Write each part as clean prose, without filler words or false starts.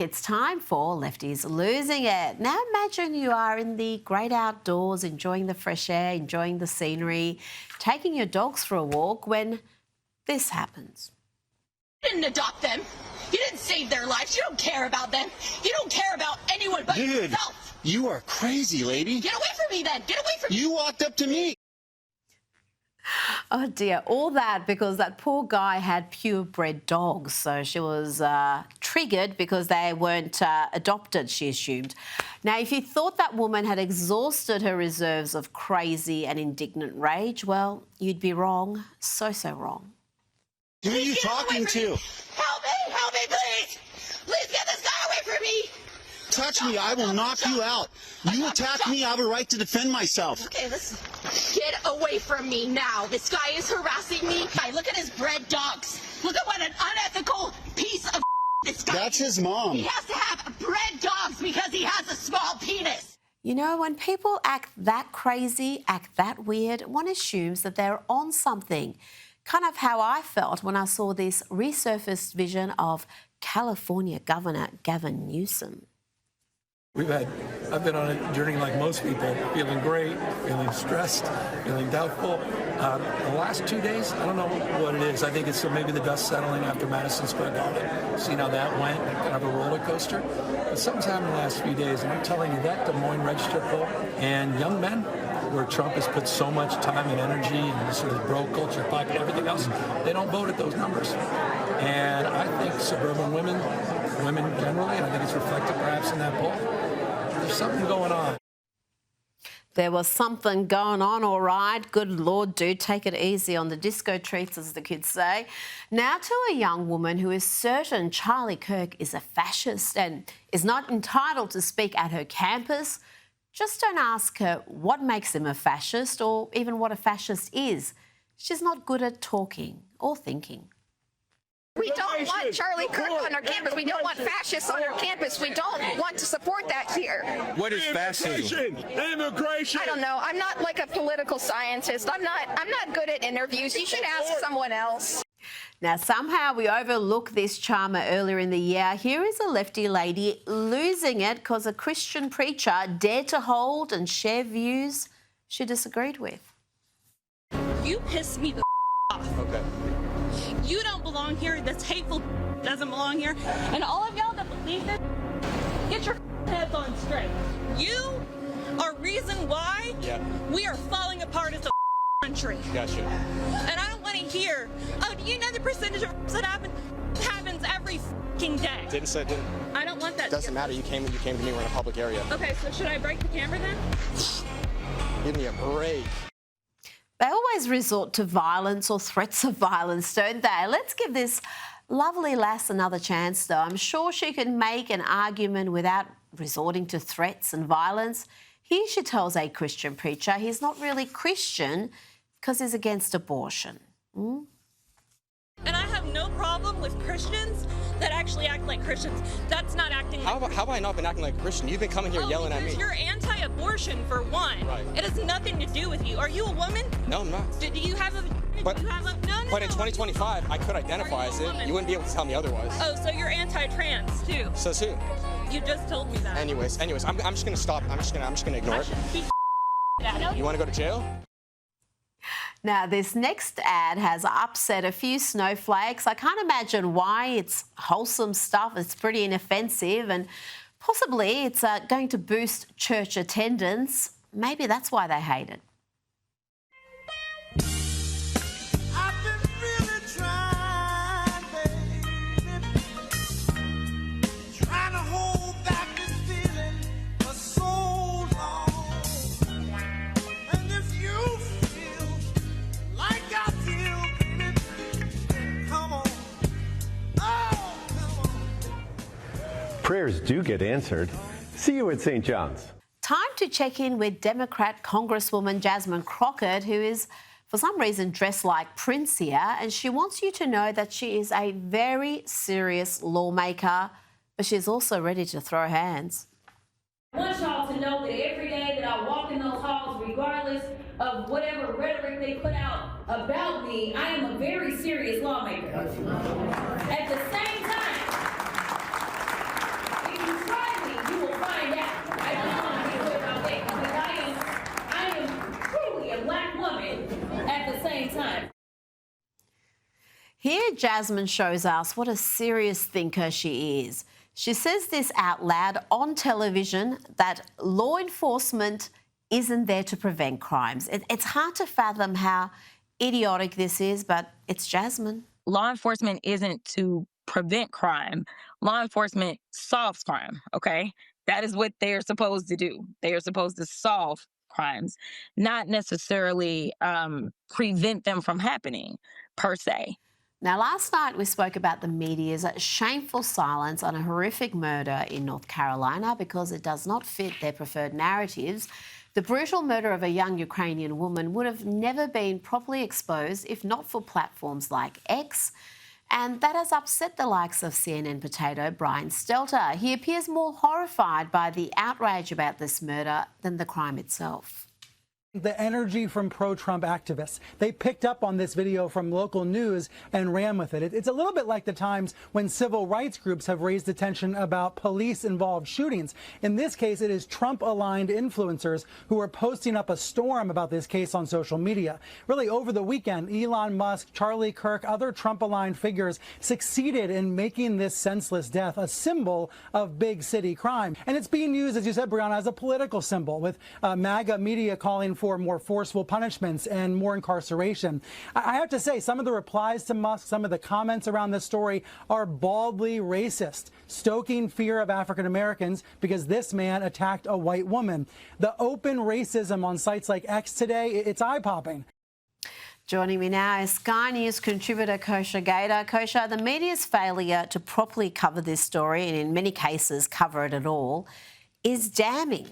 It's time for Lefties Losing It. Now imagine you are in the great outdoors, enjoying the fresh air, enjoying the scenery, taking your dogs for a walk when this happens. You didn't adopt them. You didn't save their lives. You don't care about them. You don't care about anyone but yourself. You are crazy, lady. Get away from me then. Get away from me. You walked up to me. Oh dear, all that because that poor guy had purebred dogs. So she was triggered because they weren't adopted, she assumed. Now, if you thought that woman had exhausted her reserves of crazy and indignant rage, well, you'd be wrong. So wrong. Who are you talking to? Help me! Help me, please! Please get this guy away from me! Touch me, I will knock you out. You attack me, I have a right to defend myself. Okay, listen. Get away from me now. This guy is harassing me. Look at his bred dogs. Look at what an unethical piece of this guy. That's his mom. He has to have bred dogs because he has a small penis. You know, when people act that crazy, act that weird, one assumes that they're on something. Kind of how I felt when I saw this resurfaced vision of California Governor Gavin Newsom. I've been on a journey like most people, feeling great, feeling stressed, feeling doubtful. The last 2 days, I don't know what it is. I think it's maybe the dust settling after Madison Square Garden. Seen how that went, kind of a roller coaster. But something's happened the last few days, and I'm telling you, that Des Moines Register poll and young men, where Trump has put so much time and energy and this sort of bro culture, pocket, everything else, they don't vote at those numbers. And I think suburban women generally, and I think it's reflected perhaps in that poll, there's something going on. There was something going on, all right. Good Lord, do take it easy on the disco treats, as the kids say. Now to a young woman who is certain Charlie Kirk is a fascist and is not entitled to speak at her campus. Just don't ask her what makes him a fascist or even what a fascist is. She's not good at talking or thinking. We don't want Charlie Kirk on our campus. We don't want fascists on our campus. We don't want to support that here. What is fascism? Immigration. I don't know. I'm not like a political scientist. I'm not good at interviews. You should ask someone else. Now, somehow we overlooked this charmer earlier in the year. Here is a lefty lady losing it because a Christian preacher dared to hold and share views she disagreed with. You piss me the off. Okay. You don't belong here. This hateful doesn't belong here. And all of y'all that believe this, get your heads on straight. You are reason why we are falling apart as a country. Gotcha. And I don't want to hear, oh, do you know the percentage of that happens every fucking day? Didn't say didn't. I don't want that. Doesn't matter. You came to me. We're in a public area. Okay, so should I break the camera then? Give me a break. They always resort to violence or threats of violence, don't they? Let's give this lovely lass another chance, though. I'm sure she can make an argument without resorting to threats and violence. Here she tells a Christian preacher he's not really Christian because he's against abortion. And I have no problem with Christians that actually act like Christians. That's not acting like How have I not been acting like a Christian? You've been coming here yelling at me. Because you're anti-abortion, for one. Right. It has nothing to do with you. Are you a woman? No, I'm not. Do you have a... But do you have a no, in 2025, I could identify as it. You wouldn't be able to tell me otherwise. Oh, so you're anti-trans, too. Says who? You just told me that. Anyways, I'm just gonna stop. I'm just gonna ignore it. You want to go to jail? Now, this next ad has upset a few snowflakes. I can't imagine why. It's wholesome stuff. It's pretty inoffensive and possibly it's going to boost church attendance. Maybe that's why they hate it. Prayers do get answered. See you at St. John's. Time to check in with Democrat Congresswoman Jasmine Crockett, who is, for some reason, dressed like Prince here, and she wants you to know that she is a very serious lawmaker, but she's also ready to throw hands. I want y'all to know that every day that I walk in those halls, regardless of whatever rhetoric they put out about me, I am a very serious lawmaker. At the same time, Jasmine shows us what a serious thinker she is. She says this out loud on television, that law enforcement isn't there to prevent crimes. It's hard to fathom how idiotic this is, but it's Jasmine. Law enforcement isn't to prevent crime. Law enforcement solves crime, okay? That is what they're supposed to do. They are supposed to solve crimes, not necessarily prevent them from happening, per se. Now, last night we spoke about the media's shameful silence on a horrific murder in North Carolina because it does not fit their preferred narratives. The brutal murder of a young Ukrainian woman would have never been properly exposed if not for platforms like X. And that has upset the likes of CNN potato Brian Stelter. He appears more horrified by the outrage about this murder than the crime itself. The energy from pro-Trump activists. They picked up on this video from local news and ran with it. It's a little bit like the times when civil rights groups have raised attention about police-involved shootings. In this case, it is Trump-aligned influencers who are posting up a storm about this case on social media. Really, over the weekend, Elon Musk, Charlie Kirk, other Trump-aligned figures succeeded in making this senseless death a symbol of big city crime. And it's being used, as you said, Brianna, as a political symbol, with MAGA media calling for more forceful punishments and more incarceration. I have to say, some of the replies to Musk, some of the comments around this story are baldly racist, stoking fear of African Americans because this man attacked a white woman. The open racism on sites like X today, it's eye-popping. Joining me now is Sky News contributor Kosha Gator. Kosha, the media's failure to properly cover this story, and in many cases cover it at all, is damning.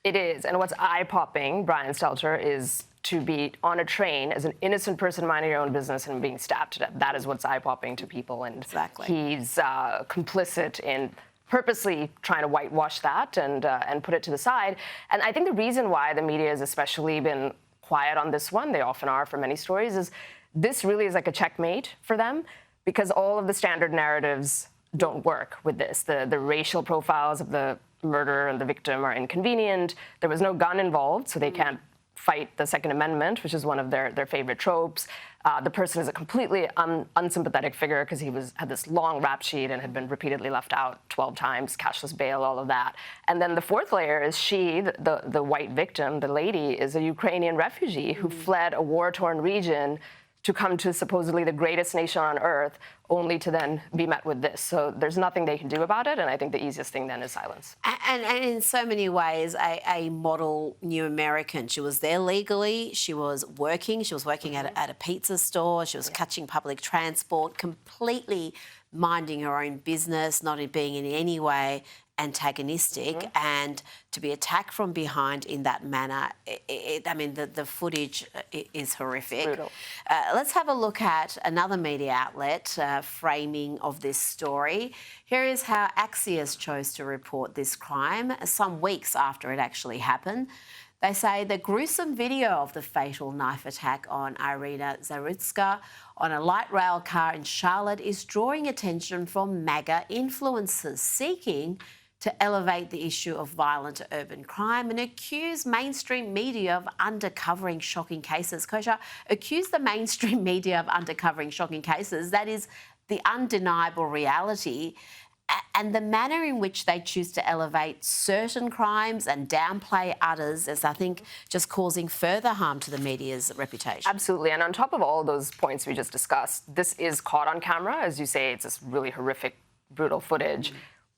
It is. And what's eye-popping, Brian Stelter, is to be on a train as an innocent person minding your own business and being stabbed to death. That is what's eye-popping to people. And exactly. He's complicit in purposely trying to whitewash that and put it to the side. And I think the reason why the media has especially been quiet on this one, they often are for many stories, is this really is like a checkmate for them because all of the standard narratives don't work with this. The racial profiles of the murderer and the victim are inconvenient. There was no gun involved, so they can't fight the Second Amendment, which is one of their favorite tropes. The person is a completely unsympathetic figure because he had this long rap sheet and had been repeatedly left out 12 times, cashless bail, all of that. And then the fourth layer is the white victim, the lady, is a Ukrainian refugee who fled a war-torn region to come to supposedly the greatest nation on earth, only to then be met with this. So there's nothing they can do about it, and I think the easiest thing then is silence. And in so many ways, a model new American. She was there legally, she was working at a pizza store, she was catching public transport, completely minding her own business, not being in any way antagonistic, and to be attacked from behind in that manner, I mean, the footage is horrific. Let's have a look at another media outlet framing of this story. Here is how Axios chose to report this crime some weeks after it actually happened. They say the gruesome video of the fatal knife attack on Iryna Zarutska on a light rail car in Charlotte is drawing attention from MAGA influencers seeking to elevate the issue of violent urban crime and accuse mainstream media of undercovering shocking cases. Kosha, accuse the mainstream media of undercovering shocking cases. That is the undeniable reality. And the manner in which they choose to elevate certain crimes and downplay others is, I think, just causing further harm to the media's reputation. Absolutely. And on top of all those points we just discussed, this is caught on camera. As you say, it's this really horrific, brutal footage,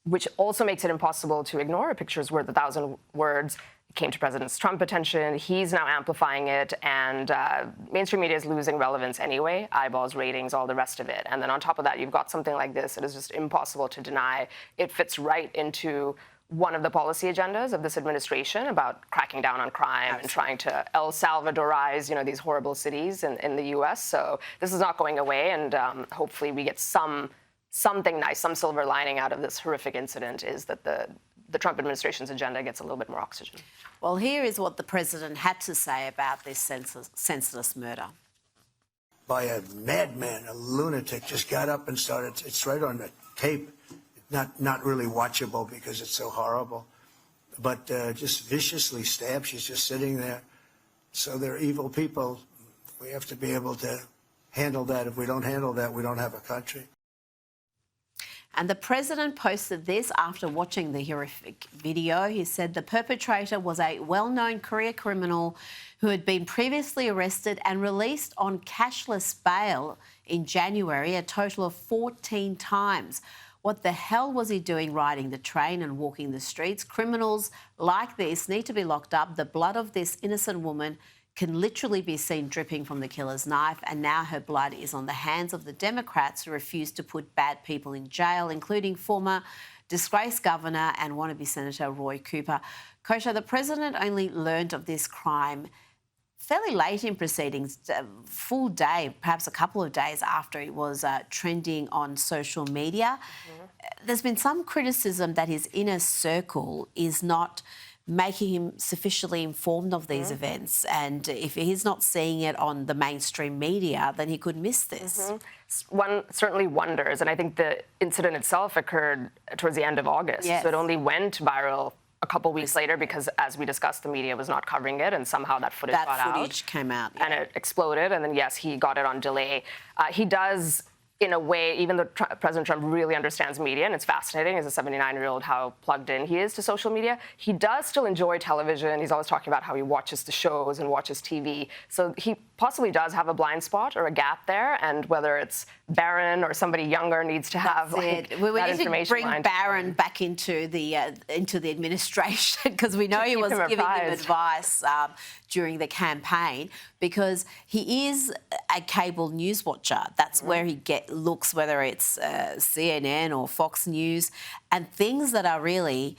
which also makes it impossible to ignore. A picture's worth 1,000 words. It came to President Trump's attention. He's now amplifying it, and mainstream media is losing relevance anyway, eyeballs, ratings, all the rest of it. And then on top of that, you've got something like this. It is just impossible to deny. It fits right into one of the policy agendas of this administration about cracking down on crime and trying to El Salvadorize, these horrible cities in the U.S. So this is not going away, and hopefully we get something nice, some silver lining out of this horrific incident is that the Trump administration's agenda gets a little bit more oxygen. Well, here is what the president had to say about this senseless murder. By a madman, a lunatic, just got up and started. It's right on the tape. Not really watchable because it's so horrible, but just viciously stabbed. She's just sitting there. So they're evil people. We have to be able to handle that. If we don't handle that, we don't have a country. And the president posted this after watching the horrific video. He said the perpetrator was a well-known career criminal who had been previously arrested and released on cashless bail in January, a total of 14 times. What the hell was he doing riding the train and walking the streets? Criminals like this need to be locked up. The blood of this innocent woman can literally be seen dripping from the killer's knife, and now her blood is on the hands of the Democrats who refuse to put bad people in jail, including former disgraced governor and wannabe Senator Roy Cooper. Kosha, the president only learned of this crime fairly late in proceedings, a full day, perhaps a couple of days after it was trending on social media. There's been some criticism that his inner circle is not making him sufficiently informed of these events, and if he's not seeing it on the mainstream media, then he could miss this. One certainly wonders, and I think the incident itself occurred towards the end of August, Yes. so it only went viral a couple weeks later because, as we discussed, the media was not covering it, and somehow that footage got out. That footage came out. And it exploded, and then, yes, he got it on delay. He does, in a way, even though President Trump really understands media, and it's fascinating as a 79-year-old how plugged in he is to social media, he does still enjoy television. He's always talking about how he watches the shows and watches TV. So he possibly does have a blind spot or a gap there, and whether it's Barron or somebody younger needs to have like, we that need to information bring line. Barron back into the administration, because we know he keep was him giving him apprised. advice during the campaign, because he is a cable news watcher. That's where he looks, whether it's CNN or Fox News, and things that are really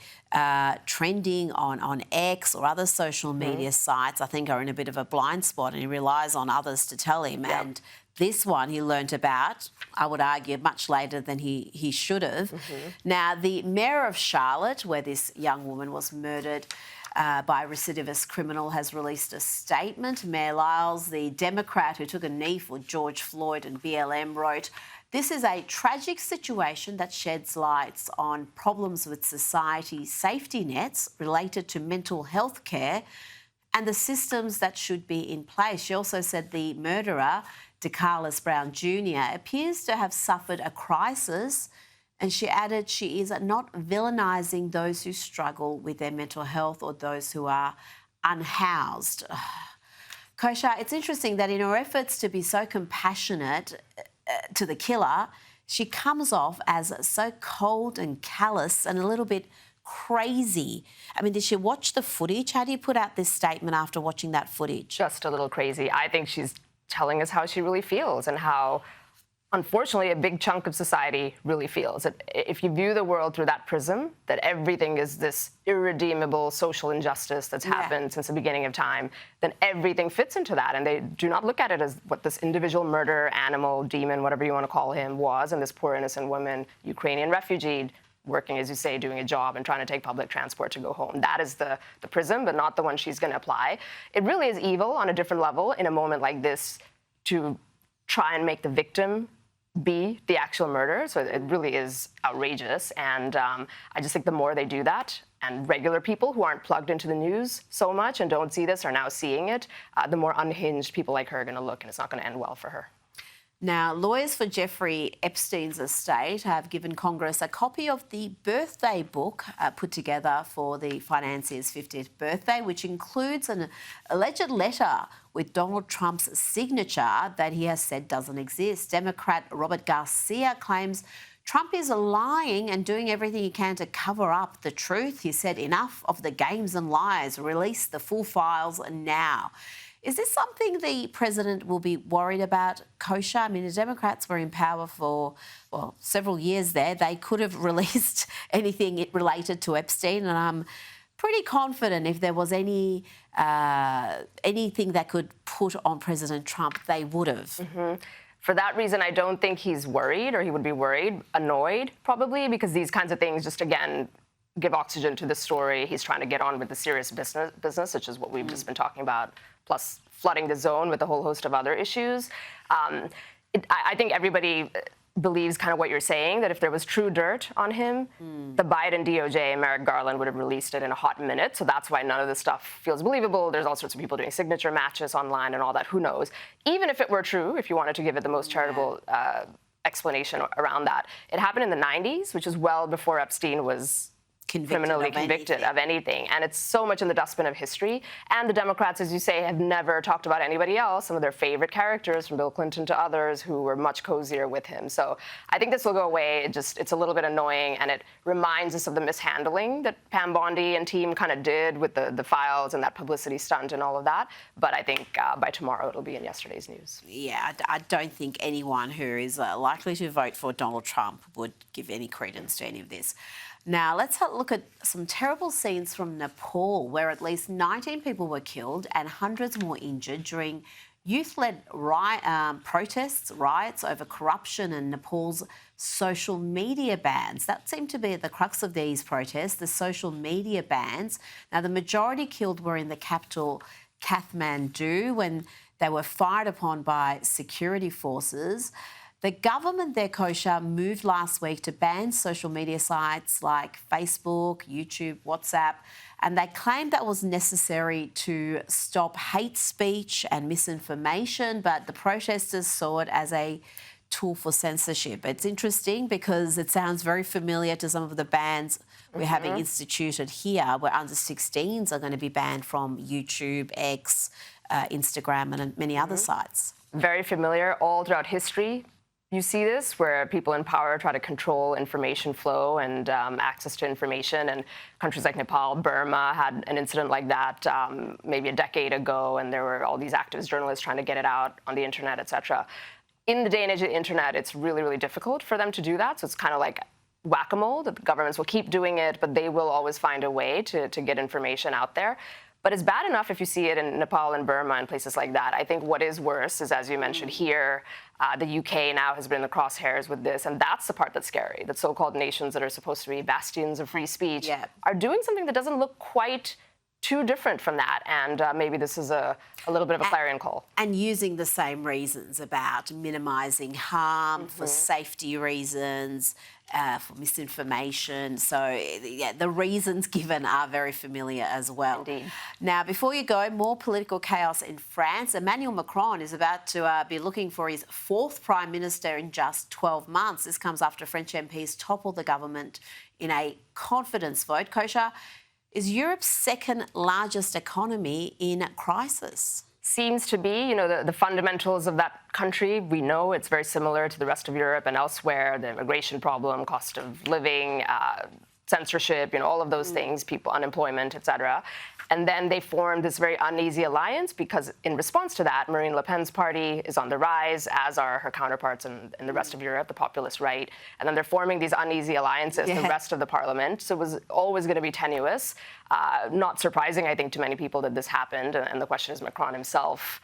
trending on X or other social media sites, I think, are in a bit of a blind spot, and he relies on others to tell him. Yep. And this one he learnt about, I would argue, much later than he should have. Now, the mayor of Charlotte, where this young woman was murdered by a recidivist criminal, has released a statement. Mayor Lyles, the Democrat who took a knee for George Floyd and BLM, wrote, "This is a tragic situation that sheds lights on problems with society's safety nets related to mental health care and the systems that should be in place." She also said the murderer, callous Brown Jr., appears to have suffered a crisis, and she added she is not villainising those who struggle with their mental health or those who are unhoused. Kosha, it's interesting that in her efforts to be so compassionate to the killer, she comes off as so cold and callous and a little bit crazy. I mean, did she watch the footage? How do you put out this statement after watching that footage? Just a little crazy. I think she's telling us how she really feels and how, unfortunately, a big chunk of society really feels. If you view the world through that prism, that everything is this irredeemable social injustice that's happened since the beginning of time, then everything fits into that. And they do not look at it as what this individual murderer, animal, demon, whatever you want to call him, was, and this poor innocent woman, Ukrainian refugee, working, as you say, doing a job and trying to take public transport to go home. That is the prism, but not the one she's going to apply. It really is evil on a different level in a moment like this to try and make the victim be the actual murderer. So it really is outrageous. And I just think the more they do that, and regular people who aren't plugged into the news so much and don't see this are now seeing it, the more unhinged people like her are going to look, and it's not going to end well for her. Now, lawyers for Jeffrey Epstein's estate have given Congress a copy of the birthday book put together for the financier's 50th birthday, which includes an alleged letter with Donald Trump's signature that he has said doesn't exist. Democrat Robert Garcia claims Trump is lying and doing everything he can to cover up the truth. He said, "Enough of the games and lies. Release the full files now." Is this something the president will be worried about, Kosha? I mean, the Democrats were in power for, well, several years there. They could have released anything related to Epstein, and I'm pretty confident if there was anything that could put on President Trump, they would have. For that reason, I don't think he's worried, or he would be worried, annoyed probably, because these kinds of things just, again, give oxygen to the story. He's trying to get on with the serious business, which is what we've just been talking about, plus flooding the zone with a whole host of other issues. I think everybody believes kind of what you're saying, that if there was true dirt on him, the Biden DOJ and Merrick Garland would have released it in a hot minute. So that's why none of this stuff feels believable. There's all sorts of people doing signature matches online and all that. Who knows? Even if it were true, if you wanted to give it the most charitable explanation around that, it happened in the 90s, which is well before Epstein was criminally convicted of anything. And it's so much in the dustbin of history. And the Democrats, as you say, have never talked about anybody else, some of their favorite characters, from Bill Clinton to others, who were much cozier with him. So I think this will go away. It's a little bit annoying, and it reminds us of the mishandling that Pam Bondi and team kind of did with the files and that publicity stunt and all of that. But I think by tomorrow it'll be in yesterday's news. Yeah, I don't think anyone who is likely to vote for Donald Trump would give any credence to any of this. Now, let's have a look at some terrible scenes from Nepal, where at least 19 people were killed and hundreds more injured during youth-led riots over corruption and Nepal's social media bans. That seemed to be at the crux of these protests, the social media bans. Now, the majority killed were in the capital, Kathmandu, when they were fired upon by security forces. The government there, Kosha, moved last week to ban social media sites like Facebook, YouTube, WhatsApp, and they claimed that was necessary to stop hate speech and misinformation, but the protesters saw it as a tool for censorship. It's interesting because it sounds very familiar to some of the bans we're having instituted here, where under 16s are going to be banned from YouTube, X, Instagram, and many other sites. Very familiar all throughout history. You see this where people in power try to control information flow and access to information. And countries like Nepal, Burma had an incident like that maybe a decade ago, and there were all these activist journalists trying to get it out on the internet, et cetera. In the day and age of the internet, it's really, really difficult for them to do that. So it's kind of like whack-a-mole, that the governments will keep doing it, but they will always find a way to get information out there. But it's bad enough if you see it in Nepal and Burma and places like that. I think what is worse is, as you mentioned here, the UK now has been in the crosshairs with this, and that's the part that's scary, that so-called nations that are supposed to be bastions of free speech are doing something that doesn't look quite too different from that. And maybe this is a little bit of a clarion call. And using the same reasons about minimising harm, for safety reasons, for misinformation. So, yeah, the reasons given are very familiar as well. Indeed. Now, before you go, more political chaos in France. Emmanuel Macron is about to be looking for his fourth Prime Minister in just 12 months. This comes after French MPs toppled the government in a confidence vote. Kosha, is Europe's second largest economy in crisis? Seems to be. You know, the fundamentals of that country, we know it's very similar to the rest of Europe and elsewhere. The immigration problem, cost of living, censorship, you know, all of those things, people, unemployment, et cetera. And then they formed this very uneasy alliance because in response to that, Marine Le Pen's party is on the rise, as are her counterparts in the rest of Europe, the populist right. And then they're forming these uneasy alliances, the rest of the parliament. So it was always going to be tenuous. Not surprising, I think, to many people that this happened. And the question is, Macron himself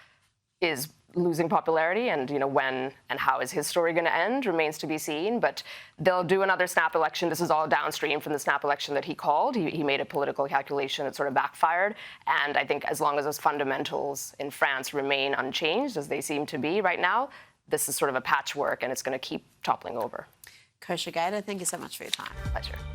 is losing popularity, and you know, when and how is his story going to end remains to be seen. But they'll do another snap election. This is all downstream from the snap election that he called. He made a political calculation that sort of backfired. And I think as long as those fundamentals in France remain unchanged, as they seem to be right now, this is sort of a patchwork, and it's going to keep toppling over. Kosha Gator, thank you so much for your time. Pleasure.